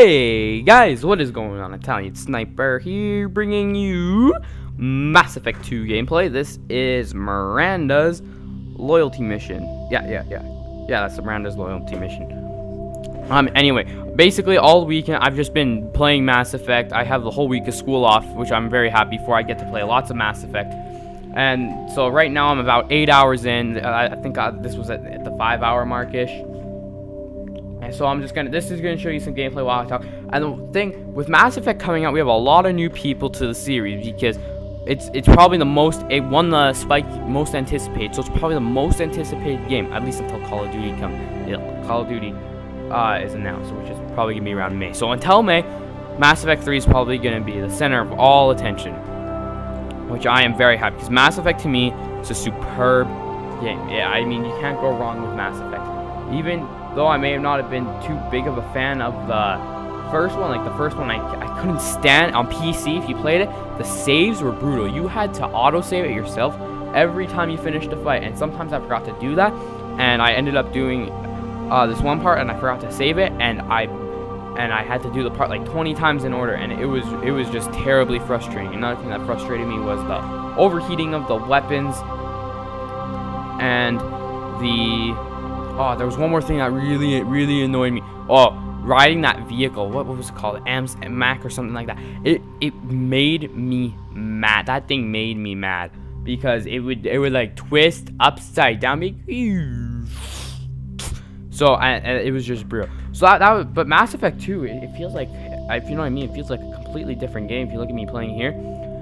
Hey guys, what is going on? Italian Sniper here, bringing you Mass Effect 2 gameplay. This is Miranda's loyalty mission. Yeah, that's Miranda's loyalty mission. Anyway, basically all weekend I've just been playing Mass Effect. I have the whole week of school off, which I'm very happy for. I get to play lots of Mass Effect. And so right now I'm about 8 hours in. I think this was at the 5-hour markish. And so this is gonna show you some gameplay while I talk. And the thing with Mass Effect coming out, we have a lot of new people to the series because it's probably the most, it won the Spike most anticipated. So it's probably the most anticipated game, at least until Call of Duty Call of Duty is announced, which is probably gonna be around May. So until May, Mass Effect 3 is probably gonna be the center of all attention, which I am very happy because Mass Effect to me is a superb game. Yeah, I mean you can't go wrong with Mass Effect. Even though I may have not have been too big of a fan of the first one, like the first one I couldn't stand on PC. If you played it, the saves were brutal. You had to auto-save it yourself every time you finished a fight, and sometimes I forgot to do that, and I ended up doing this one part and I forgot to save it, and I had to do the part like 20 times in order, and it was just terribly frustrating. Another thing that frustrated me was the overheating of the weapons, and there was one more thing that really annoyed me. Riding that vehicle. What was it called? Mac or something like that. It made me mad. That thing made me mad because it would like twist upside down. So it was just brutal. So but Mass Effect 2, it feels like, if you know what I mean, it feels like a completely different game if you look at me playing here.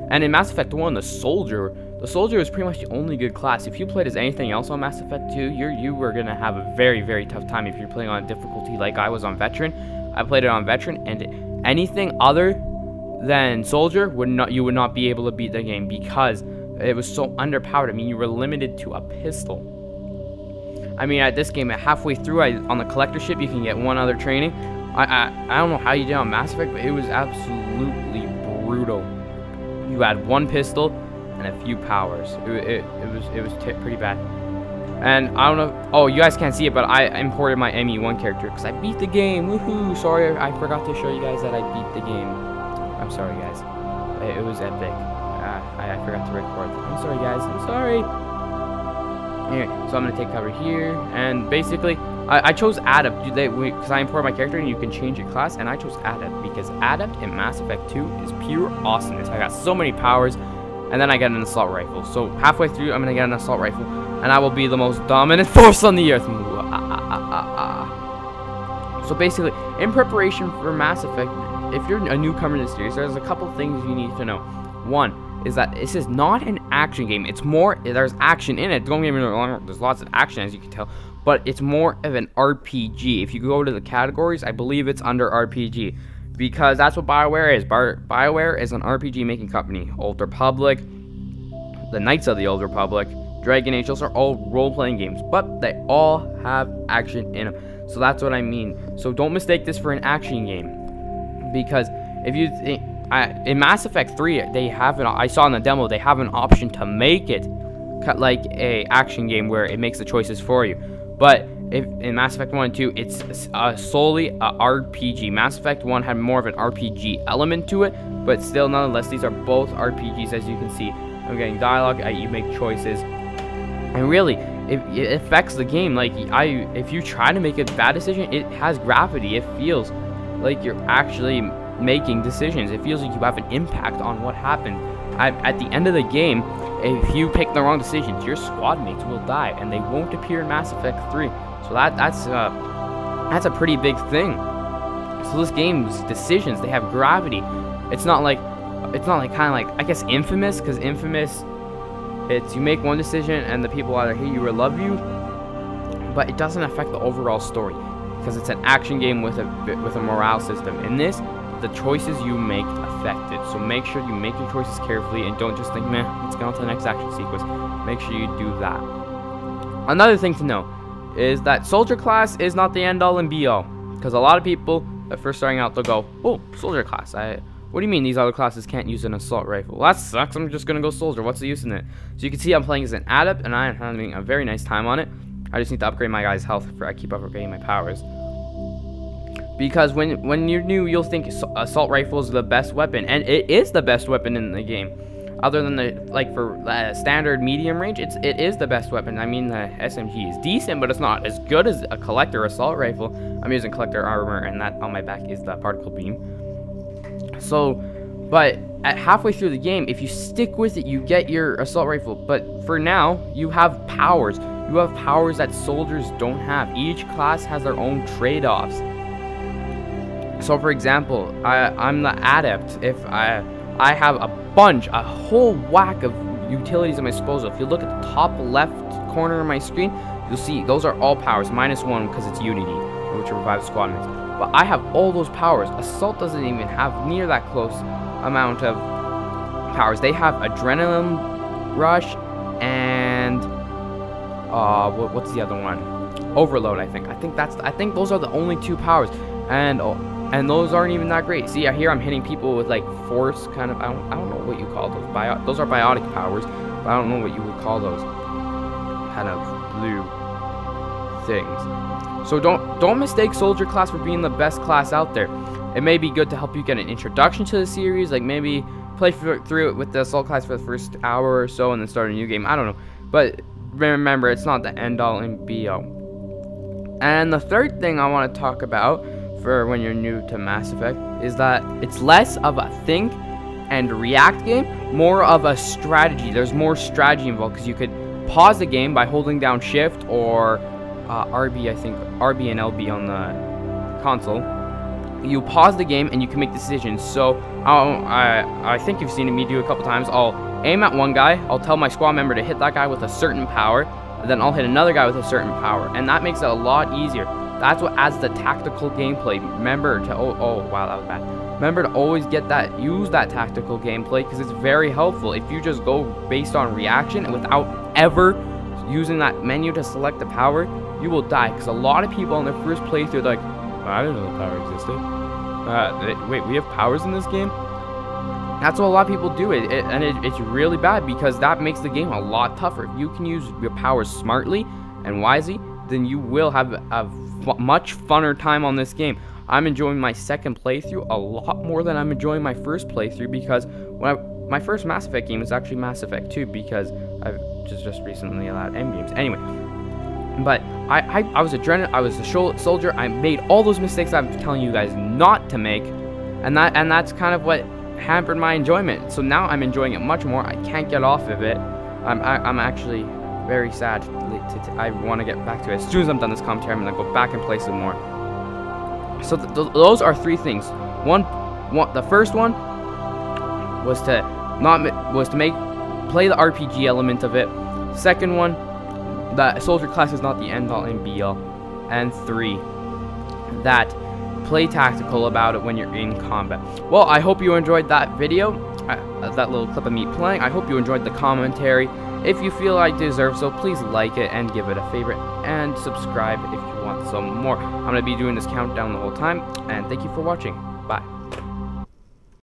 And in Mass Effect 1, the soldier is pretty much the only good class. If you played as anything else on Mass Effect 2, you were gonna have a very tough time if you're playing on a difficulty like I was on Veteran. I played it on Veteran, and anything other than soldier you would not be able to beat the game because it was so underpowered. I mean, you were limited to a pistol. I mean, at this game, halfway through, on the collector ship, you can get one other training. I don't know how you did on Mass Effect, but it was absolutely brutal. You had one pistol and a few powers. It was pretty bad. And I don't know. Oh, you guys can't see it, but I imported my ME1 character because I beat the game. Woohoo! Sorry, I forgot to show you guys that I beat the game. I'm sorry, guys. It was epic. I forgot to record. I'm sorry, guys. I'm sorry. Anyway, so I'm gonna take cover here, and basically, I chose Adept because I imported my character and you can change your class, and I chose Adept because Adept in Mass Effect 2 is pure awesomeness. I got so many powers, and then I get an assault rifle. So halfway through, I'm gonna get an assault rifle, and I will be the most dominant force on the earth. So basically, in preparation for Mass Effect, if you're a newcomer to the series, there's a couple things you need to know. One is that this is not an action game. It's more, there's action in it. Don't get me wrong, there's lots of action, as you can tell. But it's more of an RPG. If you go to the categories, I believe it's under RPG. Because that's what BioWare is. BioWare is an RPG making company. Old Republic, the Knights of the Old Republic, Dragon Age, those are all role-playing games. But they all have action in them. So that's what I mean. So don't mistake this for an action game. Because if you think, in Mass Effect 3, they have I saw in the demo, they have an option to make it like a action game where it makes the choices for you. But if in Mass Effect 1 and 2, it's solely a RPG. Mass Effect 1 had more of an RPG element to it, but still, nonetheless, these are both RPGs, as you can see. I'm getting dialogue, you make choices, and really, it affects the game. Like, if you try to make a bad decision, it has gravity. It feels like you're actually making decisions. It feels like you have an impact on what happened. At the end of the game, if you pick the wrong decisions, your squad mates will die, and they won't appear in Mass Effect 3. So that's a pretty big thing. So this game's decisions, they have gravity. It's not like kind of like, I guess, Infamous, because Infamous, it's you make one decision and the people either hate you or love you, but it doesn't affect the overall story because it's an action game with a morale system. In this, the choices you make affect it. So make sure you make your choices carefully and don't just think, meh, let's get on to the next action sequence. Make sure you do that. Another thing to know is that soldier class is not the end all and be all. Because a lot of people that first starting out, they'll go, oh, soldier class. What do you mean these other classes can't use an assault rifle? Well, that sucks. I'm just gonna go soldier. What's the use in it? So you can see I'm playing as an Adept, and I am having a very nice time on it. I just need to upgrade my guy's health before I keep upgrading my powers. Because when you're new, you'll think assault rifle is the best weapon, and it is the best weapon in the game. Other than for standard medium range, it is the best weapon. I mean, the SMG is decent, but it's not as good as a collector assault rifle. I'm using collector armor, and that on my back is the particle beam. So, but at halfway through the game, if you stick with it, you get your assault rifle. But for now, you have powers. You have powers that soldiers don't have. Each class has their own trade-offs. So, for example, I'm the adept. If I have a whole whack of utilities at my disposal. If you look at the top left corner of my screen, you'll see those are all powers, -1 because it's Unity, which revives squad mates. But I have all those powers. Assault doesn't even have near that close amount of powers. They have Adrenaline Rush and what's the other one? Overload, I think. I think those are the only 2 powers, and those aren't even that great. See, here I'm hitting people with like force kind of. I don't know what you call those. Those are biotic powers, but I don't know what you would call those kind of blue things. So don't mistake soldier class for being the best class out there. It may be good to help you get an introduction to the series, like maybe play through it with the assault class for the first hour or so, and then start a new game. I don't know, but remember, it's not the end all and be all. And the third thing I want to talk about for when you're new to Mass Effect is that it's less of a think and react game, more of a strategy. There's more strategy involved because you could pause the game by holding down Shift or RB, I think RB and LB on the console. You pause the game and you can make decisions. So I think you've seen me do a couple times. I'll aim at one guy, I'll tell my squad member to hit that guy with a certain power, and then I'll hit another guy with a certain power, and that makes it a lot easier. That's what adds the tactical gameplay. Remember to oh wow, that was bad. Remember to always use that tactical gameplay because it's very helpful. If you just go based on reaction and without ever using that menu to select the power, you will die. Because a lot of people on their first playthrough, they're like, I didn't know the power existed. Wait, we have powers in this game? That's what a lot of people do, it's really bad because that makes the game a lot tougher. If you can use your powers smartly and wisely, then you will have a much funner time on this game. I'm enjoying my second playthrough a lot more than I'm enjoying my first playthrough because my first Mass Effect game was actually Mass Effect 2 because I've just recently allowed M games. Anyway, but I was a soldier. I made all those mistakes I'm telling you guys not to make, and that's kind of what hampered my enjoyment. So now I'm enjoying it much more. I can't get off of it. I'm actually very sad. I want to get back to it. As soon as I'm done this commentary, I'm gonna go back and play some more. So those are 3 things. The first one was to play the RPG element of it. Second one, the soldier class is not the end all and be all. And 3, that play tactical about it when you're in combat. Well, I hope you enjoyed that video, that little clip of me playing. I hope you enjoyed the commentary. If you feel I deserve so, please like it and give it a favorite and subscribe if you want some more. I'm going to be doing this countdown the whole time, and thank you for watching. Bye.